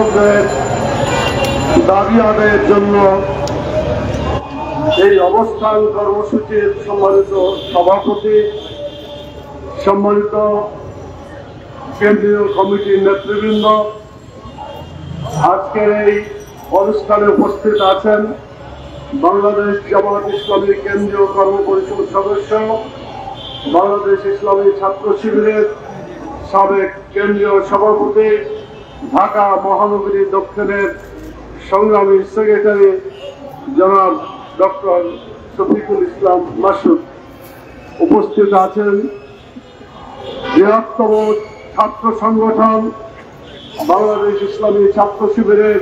শিক্ষকদের দাবি আদায়ের জন্য এই অবস্থান কর্মসূচির সম্মানিত সভাপতি, সম্মানিত কেন্দ্রীয় কমিটির নেতৃবৃন্দ, আজকের এই অনুষ্ঠানে উপস্থিত আছেন বাংলাদেশ জামাত ইসলামী কেন্দ্রীয় কর্মপরিষদ সদস্য, বাংলাদেশ ইসলামী ছাত্র শিবিরের সাবেক কেন্দ্রীয় সভাপতি, ঢাকা মহানগরী দক্ষিণের সংগ্রামী সেক্রেটারি জনাব ডক্টর শফিকুল ইসলাম মাসুদ, উপস্থিত আছেন বৃহত্তম ছাত্র সংগঠন বাংলাদেশ ইসলামী ছাত্র শিবিরের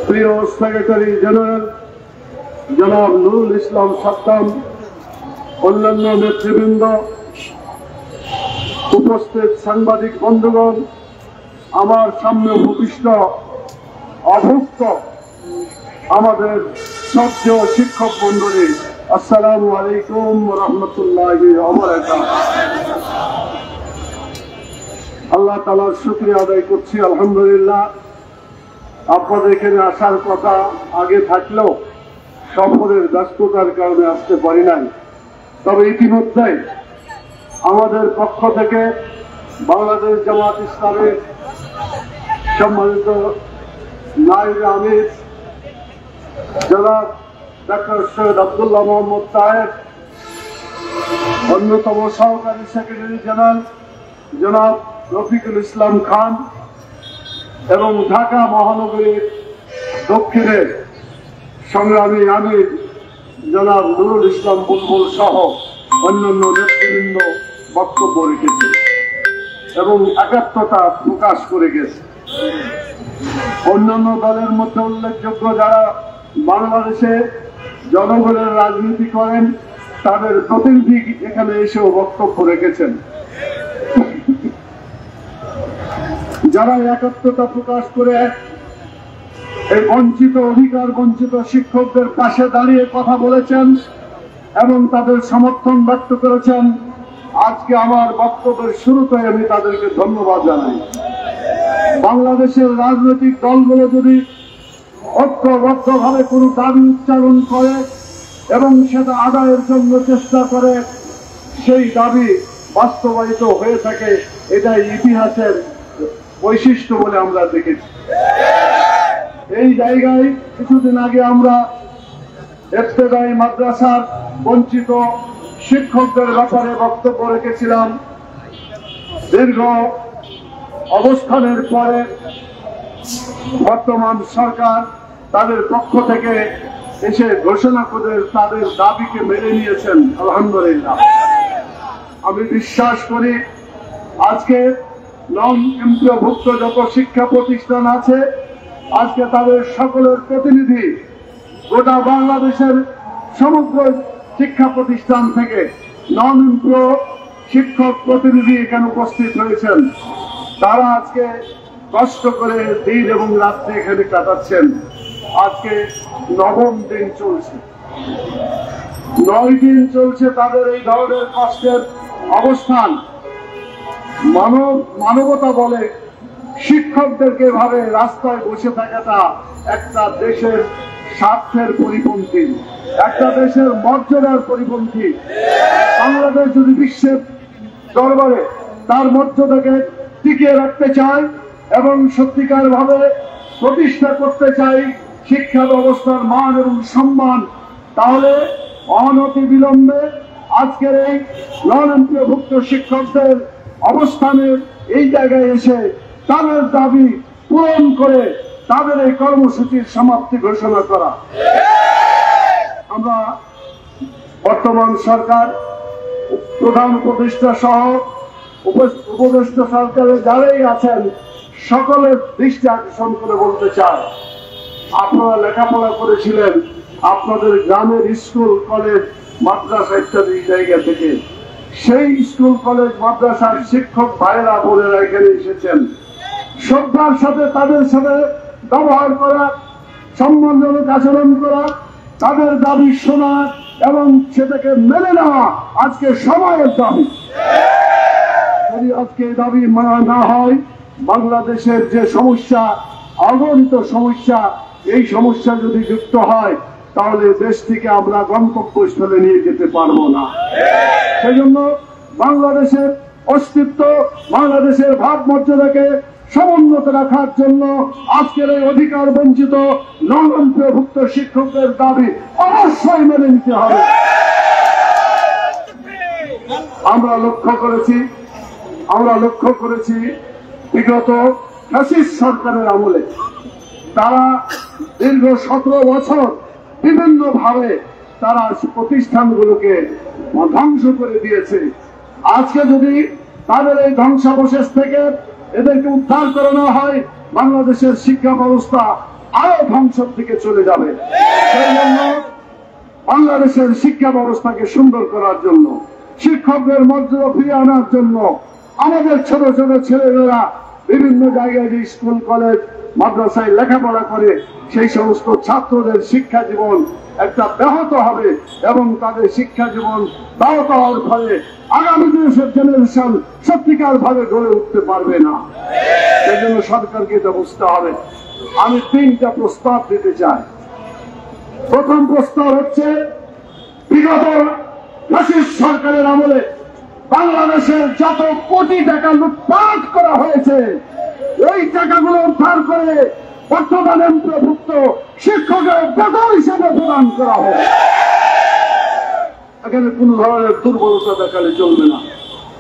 প্রিয় সেক্রেটারি জেনারেল জনাব নুরুল ইসলাম সাদ্দাম, অন্যান্য নেতৃবৃন্দ, উপস্থিত সাংবাদিক বন্ধুগণ, আমার সামনে উপবিষ্ট অভুক্ত আমাদের শ্রদ্ধেয় শিক্ষক মন্ডলী, আসসালামু আলাইকুম রহমতুল্লাহি ওয়া বারাকাতুহু। আল্লাহ তাআলার শুকরিয়া আদায় করছি, আলহামদুলিল্লাহ। আপনাদের এখানে আসার কথা আগে থাকলেও সফরের ব্যস্ততার কারণে আসতে পারি নাই। তবে ইতিমধ্যে আমাদের পক্ষ থেকে বাংলাদেশ জামাত ইসলামের সম্মানিত নায়েবে আমির জনাব ডক্টর সৈয়দ আব্দুল্লাহ মোহাম্মদ তাহের, অন্যতম সহকারী সেক্রেটারি জেনারেল জনাব রফিকুল ইসলাম খান এবং ঢাকা মহানগরীর দক্ষিণের সংগ্রামী আমির জনাব নুরুল ইসলাম বুলবুল সহ অন্যান্য নেতৃবৃন্দ বক্তব্য রেখেছে এবং একাত্মতা প্রকাশ করে গেছে। অন্যান্য দলের মধ্যে উল্লেখযোগ্য যারা বাংলাদেশে জনগণের রাজনীতি করেন তাদের প্রতিনিধি এখানে এসেও বক্তব্য রেখেছেন। যারা একাত্মতা প্রকাশ করে এই বঞ্চিত অধিকার বঞ্চিত শিক্ষকদের পাশে দাঁড়িয়ে কথা বলেছেন এবং তাদের সমর্থন ব্যক্ত করেছেন, আজকে আমার বক্তব্যের শুরুতে আমি তাদেরকে ধন্যবাদ জানাই। বাংলাদেশের রাজনৈতিক দলগুলো যদি ঐক্যবদ্ধভাবে কোনো দাবি উচ্চারণ করে এবং সেটা আদায়ের জন্য চেষ্টা করে, সেই দাবি বাস্তবায়িত হয়ে থাকে, এটাই ইতিহাসের বৈশিষ্ট্য বলে আমরা দেখেছি। এই জায়গায় কিছুদিন আগে আমরা ইবতেদায়ী মাদ্রাসার বঞ্চিত শিক্ষকদের ব্যাপারে বক্তব্য রেখেছিলাম। দীর্ঘ অবস্থানের পরে বর্তমান সরকার তাদের পক্ষ থেকে এসে ঘোষণা করে তাদের দাবিকে মেনে নিয়েছেন, আলহামদুলিল্লাহ। আমি বিশ্বাস করি আজকে নন এমপিওভুক্ত যত শিক্ষা প্রতিষ্ঠান আছে, আজকে তাদের সকলের প্রতিনিধি গোটা বাংলাদেশের সমগ্র শিক্ষা প্রতিষ্ঠান থেকে নন এমপিও শিক্ষক প্রতিনিধি এখানে উপস্থিত হয়েছেন। তারা আজকে কষ্ট করে দিন এবং রাত্রি এখানে কাটাচ্ছেন। আজকে 9ম দিন চলছে, 9 দিন চলছে তাদের এই ধরনের কষ্টের অবস্থান। মানবতা বলে শিক্ষকদেরকে এভাবে রাস্তায় বসে থাকাটা একটা দেশের স্বার্থের পরিপন্থী, একটা দেশের মর্যাদার পরিপন্থী। বাংলাদেশ যদি বিশ্বের দরবারে তার মর্যাদাকে টিকিয়ে রাখতে চায় এবং সত্যিকার ভাবে প্রতিষ্ঠা করতে চাই শিক্ষা ব্যবস্থার মান এবং সম্মান, তাহলে অনতি বিলম্বে আজকের এই নন এমপিওভুক্ত শিক্ষকদের অবস্থানের এই জায়গায় এসে তাদের দাবি পূরণ করে তাদের এই কর্মসূচির সমাপ্তি ঘোষণা করা। আমরা বর্তমান সরকার, প্রধান উপদেষ্টা সহ উপদেষ্টা সরকারের যারাই আছেন সকলের দৃষ্টি আকর্ষণ করে বলতে চাই, আপনারা লেখাপড়া করেছিলেন আপনাদের গ্রামের স্কুল কলেজ মাদ্রাসা ইত্যাদি জায়গা থেকে। সেই স্কুল কলেজ মাদ্রাসার শিক্ষক ভাইয়েরা বোনেরা এখানে এসেছেন। শ্রদ্ধার সাথে তাদের সাথে ব্যবহার করা, সম্মানজনক আচরণ করা, তাদের দাবি শোনা এবং সেটাকে মেনে নেওয়া আজকে সময়ের দাবি। যদি আজকে দাবি মানা না হয় বাংলাদেশের যে সমস্যা, অগণিত সমস্যা, এই সমস্যা যদি যুক্ত হয় তাহলে দেশটিকে আমরা গন্তব্যস্থলে নিয়ে যেতে পারবো না। সেজন্য বাংলাদেশের অস্তিত্ব, বাংলাদেশের ভাবমর্যাদাকে সমুন্নত রাখার জন্য আজকের এই অধিকার বঞ্চিত নন-অন্তর্ভুক্ত শিক্ষকদের দাবি অবশ্যই মেনে নিতে হবে। আমরা লক্ষ্য করেছি বিগত ফ্যাসিস্ট সরকারের আমলে তারা দীর্ঘ 17 বছর বিভিন্ন ভাবে তারা প্রতিষ্ঠানগুলোকে ধ্বংস করে দিয়েছে। আজকে যদি তাদের এই ধ্বংসাবশেষ থেকে এদেরকে উদ্ধার করানো হয়, বাংলাদেশের শিক্ষা ব্যবস্থা আরো ধ্বংসের দিকে চলে যাবে। সেই জন্য বাংলাদেশের শিক্ষা ব্যবস্থাকে সুন্দর করার জন্য, শিক্ষকদের মর্যাদা ফিরিয়ে আনার জন্য আমাদের ছোট ছোট ছেলেমেয়েরা বিভিন্ন জায়গায় যে স্কুল কলেজ মাদ্রাসায় লেখাপড়া করে সেই সমস্ত ছাত্রদের শিক্ষা জীবন একটা ব্যাহত হবে এবং তাদের শিক্ষা জীবন ব্যাহত হওয়ার ফলে আগামী দেশের জেনারেশন সত্যিকার ভাবে গড়ে উঠতে পারবে না। সেই জন্য সরকারকে এটা বুঝতে হবে। আমি 3টা প্রস্তাব দিতে চাই। প্রথম প্রস্তাব হচ্ছে, বিগত ফ্যাসিস্ট সরকারের আমলে বাংলাদেশের যত কোটি টাকা লুটপাট করা হয়েছে এই টাকাগুলো উদ্ধার করে বর্তমান অন্তর্ভুক্ত শিক্ষকের বেতন হিসেবে প্রদান করা হবে। এখানে কোন ধরনের দুর্বলতা দেখালে চলবে না।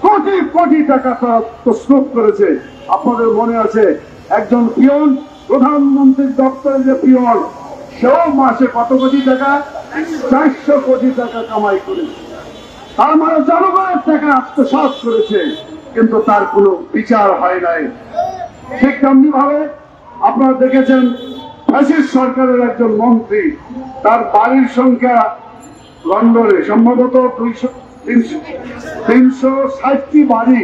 কোটি কোটি টাকা তারা তসরুপ করেছে। আপনাদের মনে আছে একজন পিয়ন, প্রধানমন্ত্রীর দপ্তরে যে পিয়ন, সেও মাসে কত কোটি টাকা? 400 কোটি টাকা কামাই করেছে। তার মানে জনগণের টাকা আত্মসাৎ করেছে, কিন্তু তার কোনো বিচার হয় নাই। ঠিক তেমনি ভাবে আপনারা দেখেছেন ফ্যাসিস্ট সরকারের একজন মন্ত্রী, তার বাড়ির সংখ্যা লন্ডনে সম্ভবত 360টি বাড়ি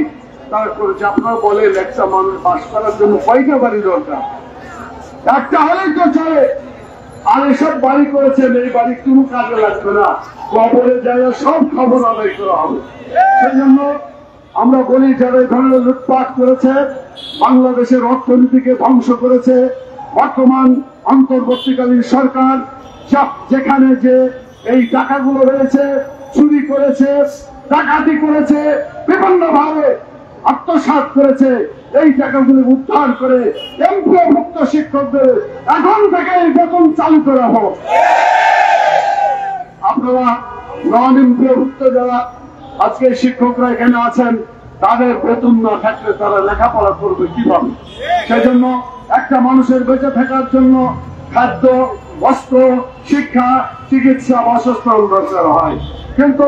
তার করেছে। আপনারা বলেন একটা মানুষ বাস করার জন্য কয়টা বাড়ি দরকার? একটা হলেই তো চলে। আর এসব বাড়ি করেছেন, এই বাড়ি কোনো কাজে লাগবে না, কবরের জায়গায় সব খবর আদায় করা হবে। সেই জন্য আমরা বলি, যারা এই ধরনের লুটপাট করেছে, বাংলাদেশের অর্থনীতিকে ধ্বংস করেছে, বর্তমান অন্তর্বর্তীকালীন সরকার যেখানে যে এই টাকাগুলো রয়েছে চুরি করেছে, ডাকাতি করেছে, বিভিন্ন ভাবে আত্মসাৎ করেছে, এই টাকাগুলো উদ্ধার করে এমপিওভুক্ত শিক্ষকদের এখন থেকে এই বেতন চালু করা হোক। আপনারা নন এমপিওভুক্ত যারা আজকে শিক্ষকরা এখানে আছেন, তাদের বেতন না থাকলে তারা লেখাপড়া করবে কিভাবে? সেই জন্য একটা মানুষের বেঁচে থাকার জন্য খাদ্য, বস্ত্র, শিক্ষা, চিকিৎসা, বাসস্থান দরকার হয়। কিন্তু